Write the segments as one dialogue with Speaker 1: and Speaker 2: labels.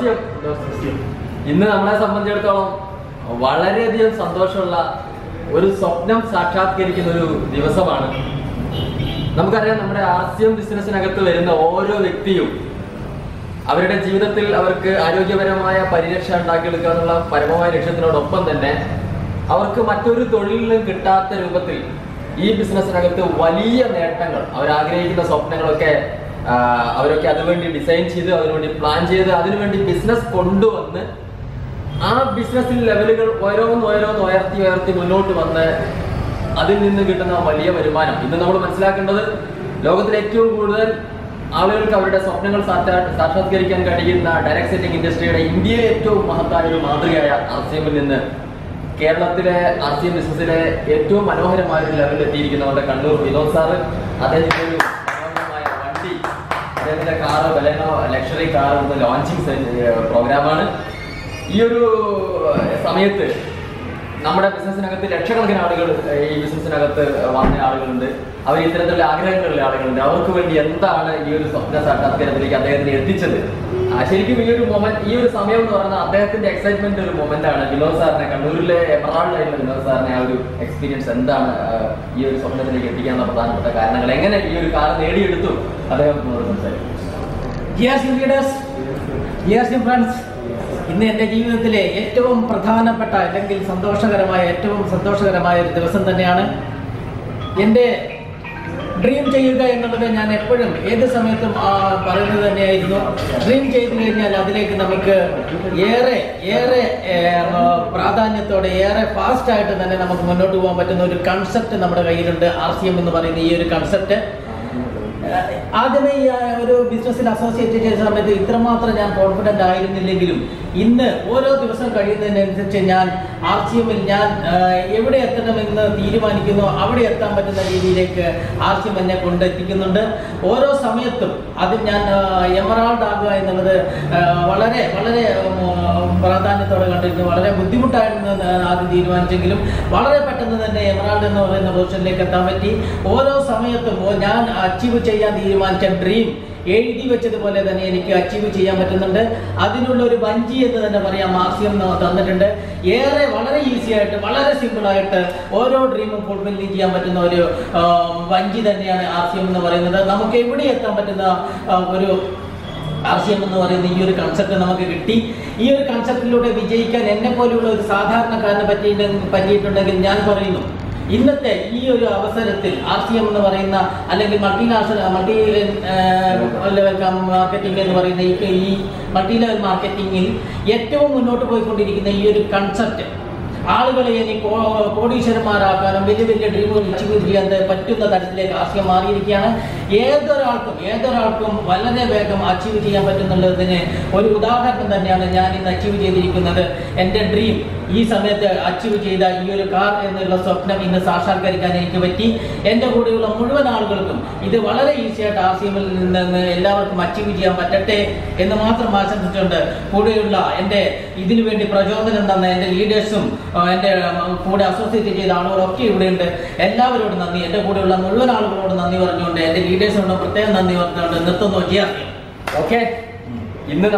Speaker 1: Sebastian, ഇന്ന് നമ്മളെ സംബന്ധിച്ചിടത്തോളം വളരെയധികം സന്തോഷമുള്ള ഒരു സ്വപ്നം സാക്ഷാത്കരിക്കുന്ന ഒരു ദിവസമാണ്. നമുക്കറിയാം, നമ്മുടെ RCM ബിസിനസ്സിനകത്ത് വരുന്ന ഓരോ വ്യക്തിയും അവരുടെ ജീവിതത്തിൽ അവർക്ക് ആരോഗ്യപരമായ പരിരക്ഷ ഉണ്ടാക്കിയെടുക്കുക എന്നുള്ള പരമമായ ലക്ഷ്യത്തിനോടൊപ്പം തന്നെ അവർക്ക് മറ്റൊരു തൊഴിലിലും കിട്ടാത്ത രൂപത്തിൽ ഈ ബിസിനസ്സിനകത്ത് വലിയ നേട്ടങ്ങൾ, അവരാഗ്രഹിക്കുന്ന സ്വപ്നങ്ങളൊക്കെ അവരൊക്കെ അതിനുവേണ്ടി ഡിസൈൻ ചെയ്ത്, അതിനുവേണ്ടി പ്ലാൻ ചെയ്ത്, അതിനുവേണ്ടി ബിസിനസ് കൊണ്ടുവന്ന് ആ ബിസിനസ്സിൽ ലെവലുകൾ ഓരോന്ന് ഉയർത്തി മുന്നോട്ട് വന്ന് അതിൽ നിന്ന് കിട്ടുന്ന വലിയ വരുമാനം. ഇന്ന് നമ്മൾ മനസ്സിലാക്കേണ്ടത്, ലോകത്തിലെ ഏറ്റവും കൂടുതൽ ആളുകൾക്ക് അവരുടെ സ്വപ്നങ്ങൾ സാക്ഷാത്കരിക്കാൻ കഴിയുന്ന ഡയറക്ട് സെല്ലിംഗ് ഇൻഡസ്ട്രിയുടെ ഇന്ത്യയിലെ ഏറ്റവും മഹത്തായ ഒരു മാതൃകയായ RCMൽ നിന്ന് കേരളത്തിലെ RCM ബിസിനസ്സിലെ ഏറ്റവും മനോഹരമായ ഒരു ലെവലിൽ എത്തിയിരിക്കുന്നവരുടെ കണ്ണൂർ വിനോദ് സാറ്, അദ്ദേഹത്തിന്റെ ഒരു മനോഹരമായ വണ്ടി, അദ്ദേഹത്തിന്റെ car Baleno luxury car launching പ്രോഗ്രാമാണ്. ഈ ഒരു സമയത്ത് നമ്മുടെ ബിസിനസ്സിനകത്ത് ലക്ഷക്കണക്കിന് ആളുകൾ ഈ ബിസിനസ്സിനകത്ത് വന്ന ആളുകളുണ്ട്. അവർ ഇത്തരത്തിലുള്ള ആഗ്രഹങ്ങളുള്ള ആളുകളുണ്ട്. അവർക്ക് വേണ്ടി എന്താണ് ഈ ഒരു സ്വപ്ന സാക്ഷാത്കാരത്തിലേക്ക് അദ്ദേഹത്തിന് എത്തിച്ചത്? ശരിക്കും ഈ ഒരു മൊമെന്റ്, ഈ ഒരു സമയം എന്ന് പറയുന്നത് അദ്ദേഹത്തിന്റെ എക്സൈറ്റ്മെന്റ് ഒരു മൊമെന്റ് ആണ്. വിനോദ് സാറിനെ, കണ്ണൂരിലെ എമറാൾഡിലായിട്ടുള്ള വിനോദ് സാറിനെ ആ ഒരു എക്സ്പീരിയൻസ് എന്താണ് ഈ ഒരു സ്വപ്നത്തിലേക്ക് എത്തിക്കാനുള്ള പ്രധാനപ്പെട്ട കാരണങ്ങൾ, എങ്ങനെ ഈ ഒരു കാർ നേടിയെടുത്തു, അദ്ദേഹം സംസാരിക്കും.
Speaker 2: ഇന്ന് എൻ്റെ ജീവിതത്തിലെ ഏറ്റവും പ്രധാനപ്പെട്ട അല്ലെങ്കിൽ ഏറ്റവും സന്തോഷകരമായ ഒരു ദിവസം തന്നെയാണ്. എൻ്റെ ഡ്രീം ചെയ്യുക എന്നുള്ളത് ഞാൻ എപ്പോഴും ഏത് സമയത്തും പറയുന്നത് തന്നെയായിരുന്നു. ഡ്രീം ചെയ്തു കഴിഞ്ഞാൽ അതിലേക്ക് നമുക്ക് ഏറെ പ്രാധാന്യത്തോടെ, ഏറെ ഫാസ്റ്റായിട്ട് തന്നെ നമുക്ക് മുന്നോട്ട് പോകാൻ പറ്റുന്ന ഒരു കൺസെപ്റ്റ് നമ്മുടെ കയ്യിലുണ്ട്. RCM എന്ന് പറയുന്ന ഈ ഒരു കൺസെപ്റ്റ് ആദ്യമേ ഈ ഒരു ബിസിനസ്സിൽ അസോസിയേറ്റ് ചെയ്ത സമയത്ത് ഇത്രമാത്രം ഞാൻ കോൺഫിഡൻ്റ് ആയിരുന്നില്ലെങ്കിലും ഇന്ന് ഓരോ ദിവസം കഴിയുന്നതിനനുസരിച്ച് ഞാൻ RCMൽ ഞാൻ എവിടെ എത്തണമെന്ന് തീരുമാനിക്കുന്നു, അവിടെ എത്താൻ പറ്റുന്ന രീതിയിലേക്ക് RCM എന്നെ കൊണ്ടെത്തിക്കുന്നുണ്ട്. ഓരോ സമയത്തും അത് ഞാൻ എമറാൾഡ് ആകുക എന്നുള്ളത് വളരെ വളരെ പ്രാധാന്യത്തോടെ കണ്ടിരുന്നു. വളരെ ബുദ്ധിമുട്ടായിരുന്നു ആദ്യം തീരുമാനിച്ചെങ്കിലും വളരെ പെട്ടെന്ന് തന്നെ എമറാൾഡ് എന്ന് പറയുന്ന പൊസിഷനിലേക്ക് എത്താൻ പറ്റി. ഓരോ സമയത്തും ഞാൻ അച്ചീവ് ചെയ്യാൻ തീരുമാനിച്ച ഡ്രീം എഴുതി വെച്ചതുപോലെ തന്നെ എനിക്ക് അച്ചീവ് ചെയ്യാൻ പറ്റുന്നുണ്ട്. അതിനുള്ള ഒരു വഞ്ചി എന്ന് തന്നെ പറയാം RCM തന്നിട്ടുണ്ട്. വളരെ ഈസി ആയിട്ട്, വളരെ സിമ്പിളായിട്ട് ഓരോ ഡ്രീമും ഫുൾഫിൽ ചെയ്യാൻ പറ്റുന്ന ഒരു വഞ്ചി തന്നെയാണ് RCM എന്ന് പറയുന്നത്. നമുക്ക് എവിടെ എത്താൻ പറ്റുന്ന ഒരു RCM എന്ന് പറയുന്ന ഈ ഒരു കൺസെപ്റ്റ് നമുക്ക് കിട്ടി. ഈ ഒരു കൺസെപ്റ്റിലൂടെ വിജയിക്കാൻ എന്നെ പോലെയുള്ള ഒരു സാധാരണക്കാരനെ പറ്റിയിട്ടുണ്ടെങ്കിൽ ഞാൻ പറയുന്നു, ഇന്നത്തെ ഈ ഒരു അവസരത്തിൽ RCM എന്ന് പറയുന്ന അല്ലെങ്കിൽ മൾട്ടി ലെവൽ മാർക്കറ്റിംഗ് എന്ന് പറയുന്ന ഈ മൾട്ടി ലെവൽ മാർക്കറ്റിംഗിൽ ഏറ്റവും മുന്നോട്ട് പോയിക്കൊണ്ടിരിക്കുന്ന ഈ ഒരു കൺസെപ്റ്റ് ആളുകളെ ഇനി കോടീശ്വരന്മാരാക്കാനും വലിയ വലിയ ഡ്രീമുകൾ അച്ചീവ് ചെയ്യാൻ പറ്റുന്ന തരത്തിലേക്ക് RCM മാറിയിരിക്കുകയാണ്. ഏതൊരാൾക്കും വളരെ വേഗം അച്ചീവ് ചെയ്യാൻ പറ്റുന്നുള്ളതിന് ഒരു ഉദാഹരണം തന്നെയാണ് ഞാൻ ഇന്ന് അച്ചീവ് ചെയ്തിരിക്കുന്നത്. എൻ്റെ ഡ്രീം ഈ സമയത്ത് അച്ചീവ് ചെയ്ത ഈ ഒരു കാർ എന്നുള്ള സ്വപ്നം ഇന്ന് സാക്ഷാത്കരിക്കാൻ എനിക്ക് പറ്റി. എൻ്റെ കൂടെയുള്ള മുഴുവൻ ആളുകൾക്കും ഇത് വളരെ ഈസിയായിട്ട് RCMൽ നിന്ന് എല്ലാവർക്കും അച്ചീവ് ചെയ്യാൻ പറ്റട്ടെ എന്ന് മാത്രം ആശംസിച്ചുകൊണ്ട് കൂടെയുള്ള എൻ്റെ ഇതിനു വേണ്ടി പ്രചോദനം തന്ന എൻ്റെ ലീഡേഴ്സും എൻ്റെ കൂടെ അസോസിയേറ്റ് ചെയ്ത ആളുകളൊക്കെ ഇവിടെയുണ്ട്. എല്ലാവരോടും നന്ദി. എൻ്റെ കൂടെയുള്ള മുഴുവൻ ആളുകളോട് നന്ദി പറഞ്ഞുകൊണ്ട്, എൻ്റെ ലീഡേഴ്സിനോട് പ്രത്യേകം നന്ദി പറഞ്ഞുകൊണ്ട് നിർത്തുന്നു.
Speaker 1: ഓക്കെ, ഇന്ന്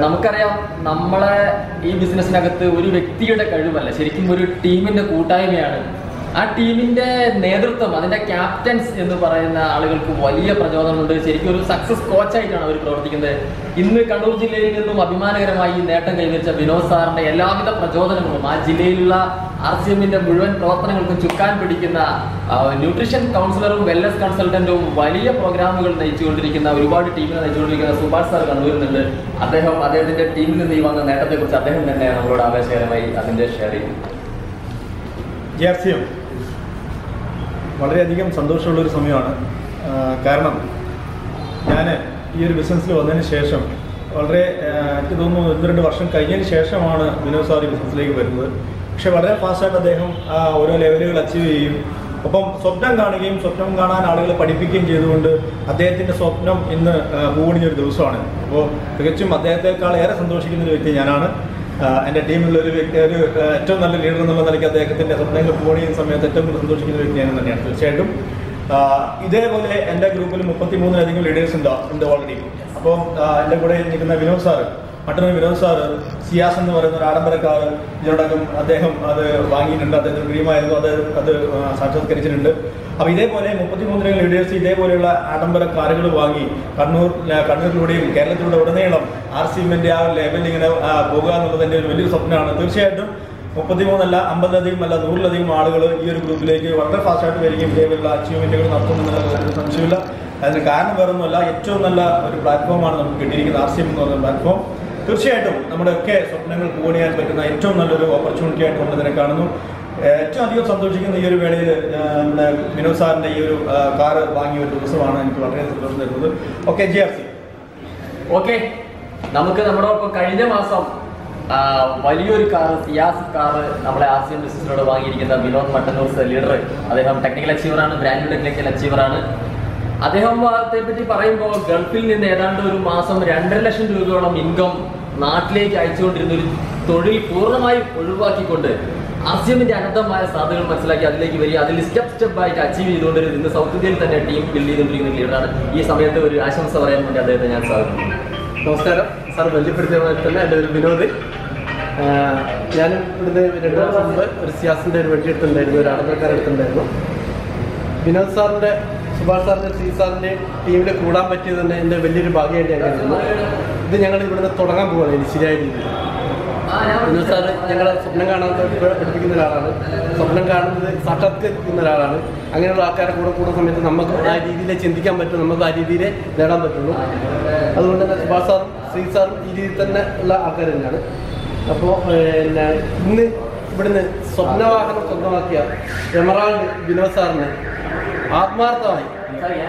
Speaker 1: നമുക്കറിയാം, നമ്മളെ ഈ ബിസിനസ്സിനകത്ത് ഒരു വ്യക്തിയുടെ കഴിവല്ല, ശരിക്കും ഒരു ടീമിന്റെ കൂട്ടായ്മയാണ്. ആ ടീമിന്റെ നേതൃത്വം, അതിന്റെ ക്യാപ്റ്റൻസ് എന്ന് പറയുന്ന ആളുകൾക്ക് വലിയ പ്രചോദനമുണ്ട്. ശരിക്കും ഒരു സക്സസ് കോച്ചായിട്ടാണ് അവർ പ്രവർത്തിക്കുന്നത്. ഇന്ന് കണ്ണൂർ ജില്ലയിൽ നിന്നും അഭിമാനകരമായി ഈ നേട്ടം കൈവരിച്ച വിനോദ് സാറിന്റെ എല്ലാവിധ പ്രചോദനങ്ങളും ആ ജില്ലയിലുള്ള RCMന്റെ മുഴുവൻ പ്രവർത്തനങ്ങൾക്കും ചുക്കാൻ പിടിക്കുന്ന ന്യൂട്രീഷൻ കൗൺസിലറും വെൽനസ് കൺസൾട്ടന്റും വലിയ പ്രോഗ്രാമുകൾ നയിച്ചുകൊണ്ടിരിക്കുന്ന, ഒരുപാട് ടീമിനെ നയിച്ചുകൊണ്ടിരിക്കുന്ന സുഭാഷ് സാർ കണ്ണൂരിലുണ്ട്. അദ്ദേഹത്തിന്റെ ടീമിൽ നിന്ന് ഈ വന്ന നേട്ടത്തെക്കുറിച്ച് അദ്ദേഹം തന്നെ നമ്മളോട് ആവേശകരമായി അതിന്റെ ഷെയർ ചെയ്തു.
Speaker 3: RCM വളരെയധികം സന്തോഷമുള്ളൊരു സമയമാണ്. കാരണം ഞാൻ ഈ ഒരു ബിസിനസ്സിൽ വന്നതിന് ശേഷം എനിക്ക് തോന്നുന്നു 1-2 വർഷം കഴിഞ്ഞതിന് ശേഷമാണ് വിനോദ് സാർ ഈ ബിസിനസ്സിലേക്ക് വരുന്നത്. പക്ഷെ വളരെ ഫാസ്റ്റായിട്ട് അദ്ദേഹം ഓരോ ലെവലുകൾ അച്ചീവ് ചെയ്യും. ഒപ്പം സ്വപ്നം കാണുകയും സ്വപ്നം കാണാൻ ആളുകളെ പഠിപ്പിക്കുകയും ചെയ്തുകൊണ്ട് അദ്ദേഹത്തിൻ്റെ സ്വപ്നം ഇന്ന് പൂവണിഞ്ഞൊരു ദിവസമാണ്. അപ്പോൾ തികച്ചും അദ്ദേഹത്തെക്കാൾ ഏറെ സന്തോഷിക്കുന്ന ഒരു വ്യക്തി ഞാനാണ്. എൻ്റെ ടീമിലുള്ള ഒരു വ്യക്തി, ഏറ്റവും നല്ല ലീഡർ എന്നുള്ള നിലയ്ക്ക് അദ്ദേഹത്തിൻ്റെ സ്വപ്നങ്ങൾ പൂവണിയുന്ന സമയത്ത് ഏറ്റവും സന്തോഷിക്കുന്ന വ്യക്തി ഞാൻ തന്നെയാണ്. തീർച്ചയായിട്ടും ഇതേപോലെ എൻ്റെ ഗ്രൂപ്പിൽ 33-ലധികം ലീഡേഴ്സ് ഉണ്ട് ഓൾറെഡി. അപ്പോൾ എൻ്റെ കൂടെ നിൽക്കുന്ന വിനോദ് സാറ്, മറ്റൊരു വിനോദ് സാറ് സിയാസ് എന്ന് പറയുന്ന ഒരു ആഡംബരക്കാർ ഇതിനോടകം അദ്ദേഹം അത് വാങ്ങിയിട്ടുണ്ട്. അദ്ദേഹത്തിന് ഡ്രീമായിരുന്നു, അത് സാക്ഷാത്കരിച്ചിട്ടുണ്ട്. അപ്പോൾ ഇതേപോലെ 33 ലീഡേഴ്സ് ഇതേപോലെയുള്ള ആഡംബര കാറുകൾ വാങ്ങി കണ്ണൂരിലൂടെയും കേരളത്തിലൂടെ ഉടനീളം RCMന്റെ ആ ലെവലിൽ ഇങ്ങനെ പോകുക എന്നുള്ളത് എൻ്റെ ഒരു വലിയൊരു സ്വപ്നമാണ്. തീർച്ചയായിട്ടും 33 അല്ല, 50-ലധികം അല്ല, 100-ലധികം ആളുകൾ ഈ ഒരു ഗ്രൂപ്പിലേക്ക് വളരെ ഫാസ്റ്റായിട്ട് വരികയും ഇതേപോലുള്ള അച്ചീവ്മെന്റുകൾ നടത്തുമെന്നുള്ള സംശയമില്ല. അതിന് കാരണം വേറൊന്നുമല്ല, ഏറ്റവും നല്ല ഒരു പ്ലാറ്റ്ഫോമാണ് നമുക്ക് കിട്ടിയിരിക്കുന്നത് RCM എന്ന് പറയുന്ന പ്ലാറ്റ്ഫോം. തീർച്ചയായിട്ടും നമ്മുടെയൊക്കെ സ്വപ്നങ്ങൾ പൂവണിയാൻ പറ്റുന്ന ഏറ്റവും നല്ലൊരു ഓപ്പർച്യൂണിറ്റി ആയിട്ട് നമ്മൾ ഇതിനെ കാണുന്നു. ഏറ്റവും അധികം സന്തോഷിക്കുന്ന ഈ ഒരു വേളയിൽ നമ്മുടെ വിനോദ് സാറിൻ്റെ ഈ ഒരു കാറ് വാങ്ങിയ ഒരു ദിവസമാണ് എനിക്ക് വളരെ സന്തോഷം തരുന്നത്. Okay, GRC.
Speaker 1: ഓക്കെ, നമുക്ക് നമ്മുടെ ഒപ്പം കഴിഞ്ഞ മാസം വലിയൊരു കാറ്, സിയാസ് കാറ് നമ്മളെ RCM ബിസിനസ്സിനോട് വാങ്ങിയിരിക്കുന്ന വിനോദ് മട്ടന്നൂർ ലീഡർ. അദ്ദേഹം ടെക്നിക്കൽ അച്ചീവറാണ്, ബ്രാൻഡ് ടെക്നിക്കൽ അച്ചീവറാണ്. അദ്ദേഹത്തെ പറ്റി പറയുമ്പോൾ ഗൾഫിൽ നിന്ന് ഏതാണ്ട് ഒരു മാസം 2.5 ലക്ഷം രൂപയോളം ഇൻകം നാട്ടിലേക്ക് അയച്ചുകൊണ്ടിരുന്ന ഒരു തൊഴിൽ പൂർണ്ണമായി ഒഴിവാക്കിക്കൊണ്ട് RCMന്റെ അനന്തമായ സാധ്യതകൾ മനസ്സിലാക്കി അതിലേക്ക് വരിക, അതിൽ സ്റ്റെപ്പ് ആയിട്ട് അച്ചീവ് ചെയ്തുകൊണ്ട് ഇന്ന് സൗത്ത് ഇന്ത്യയിൽ തന്നെ ടീം ബിൽഡ് ചെയ്തുകൊണ്ടിരിക്കുന്ന ലീഡറാണ്. ഈ സമയത്ത് ഒരു ആശംസ പറയാൻ വേണ്ടി അദ്ദേഹത്തെ ഞാൻ സ്വാഗതം.
Speaker 4: നമസ്കാരം സാർ. ബന്ധപ്പെടുത്തിയ തന്നെ എൻ്റെ ഒരു വിനോദ്. ഞാൻ ഇവിടുന്ന് 2 വർഷം മുമ്പ് ഒരു സിയാസിൻ്റെ ഒരു വണ്ടി എടുത്തിട്ടുണ്ടായിരുന്നു, ഒരു ആഡംബരക്കാരൻ എടുത്തിട്ടുണ്ടായിരുന്നു. വിനോദ് സാറിൻ്റെ, സുഭാഷ് സാറിൻ്റെ, ശ്രീ സാറിൻ്റെ ടീമിൽ കൂടാൻ പറ്റിയത് തന്നെ എൻ്റെ വലിയൊരു ഭാഗ്യമായിട്ട് ഞാൻ കരുതുന്നു. ഇത് ഞങ്ങൾ ഇവിടുന്ന് തുടങ്ങാൻ പോവുകയാണ് ഇനി ശരിയായ രീതിയിൽ. വിനോദ് സാറ് ഞങ്ങളെ സ്വപ്നം കാണാൻ പഠിപ്പിക്കുന്ന ഒരാളാണ്, സ്വപ്നം കാണുന്നത് സാക്ഷാത്കരിക്കുന്ന ഒരാളാണ്. അങ്ങനെയുള്ള ആൾക്കാരെ കൂടുന്ന സമയത്ത് നമുക്ക് ആ രീതിയിൽ ചിന്തിക്കാൻ പറ്റും, നമുക്ക് ആ രീതിയിൽ നേടാൻ പറ്റുള്ളൂ. അതുകൊണ്ട് തന്നെ സുഭാഷ് സാറും ശ്രീ സാറും ഈ രീതിയിൽ തന്നെ ഉള്ള ആൾക്കാർ തന്നെയാണ്. അപ്പോൾ പിന്നെ ഇന്ന് ഇവിടുന്ന് സ്വപ്നവാഹനം സ്വന്തമാക്കിയ എമറാൾഡ് വിനോദ് സാറിന് ആത്മാർത്ഥമായി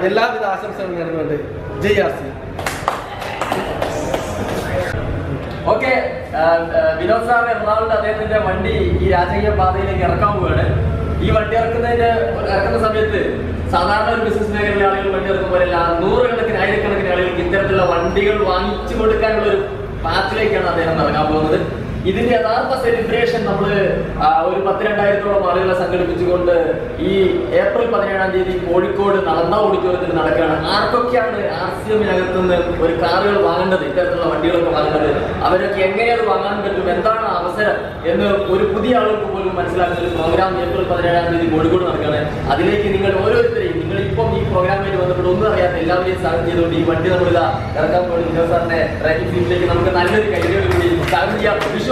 Speaker 4: എല്ലാവിധ ആശംസകളും നേർന്നുകൊണ്ട് JRC.
Speaker 1: ഓക്കെ, വിനോദ് സാർ എറണാകുളത്ത് അദ്ദേഹത്തിന്റെ വണ്ടി ഈ രാജകീയ പാതയിലേക്ക് ഇറക്കാൻ പോവുകയാണ്. ഈ വണ്ടി ഇറക്കുന്ന സമയത്ത് സാധാരണ ഒരു ബിസിനസ് മേഖലയിലെ ആളുകൾ വണ്ടി ഇറക്കുമ്പോഴല്ല, 100 ആയിരക്കണക്കിന് ആളുകൾക്ക് ഇത്തരത്തിലുള്ള വണ്ടികൾ വാങ്ങിച്ചു കൊടുക്കാനുള്ള ഒരു പാത്തിലേക്കാണ് അദ്ദേഹം ഇറങ്ങാൻ പോകുന്നത്. ഇതിന്റെ യഥാർത്ഥ സെലിബ്രേഷൻ നമ്മൾ ഒരു 10,000-2000 ആളുകളെ സംഘടിപ്പിച്ചുകൊണ്ട് ഈ ഏപ്രിൽ 17-ാം തീയതി കോഴിക്കോട് നളന്ദ ഓഡിറ്റോറിയത്തിൽ നടക്കുകയാണ്. ആർക്കൊക്കെയാണ് RCMനകത്ത് നിന്ന് ഒരു കാറുകൾ വാങ്ങേണ്ടത്, ഇത്തരത്തിലുള്ള വണ്ടികളൊക്കെ വാങ്ങേണ്ടത്, അവരൊക്കെ എങ്ങനെ അത് വാങ്ങാൻ പറ്റും, എന്താണ് അവസരം എന്ന് ഒരു പുതിയ ആളുകൾക്ക് പോലും മനസ്സിലാക്കുന്ന ഒരു പ്രോഗ്രാം ഏപ്രിൽ 17-ാം തീയതി കോഴിക്കോട് നടക്കുകയാണ്. അതിലേക്ക് നിങ്ങൾ ഓരോരുത്തരെയും, നിങ്ങൾ ഇപ്പം ഈ പ്രോഗ്രാമിലേക്ക് ബന്ധപ്പെട്ട് ഒന്നും അറിയാത്ത എല്ലാവരെയും സ്വാഗതം ചെയ്തുകൊണ്ട് ഈ വണ്ടി നമ്മളിതാ ഇറക്കാൻ പോയി വിനോദ് സാറിന്റെ റൈറ്റിംഗ് സീറ്റിലേക്ക് നമുക്ക് നല്ലൊരു കൈകൾ കൂടി സ്വാഗതം ചെയ്യാം. വിഷ്വൽ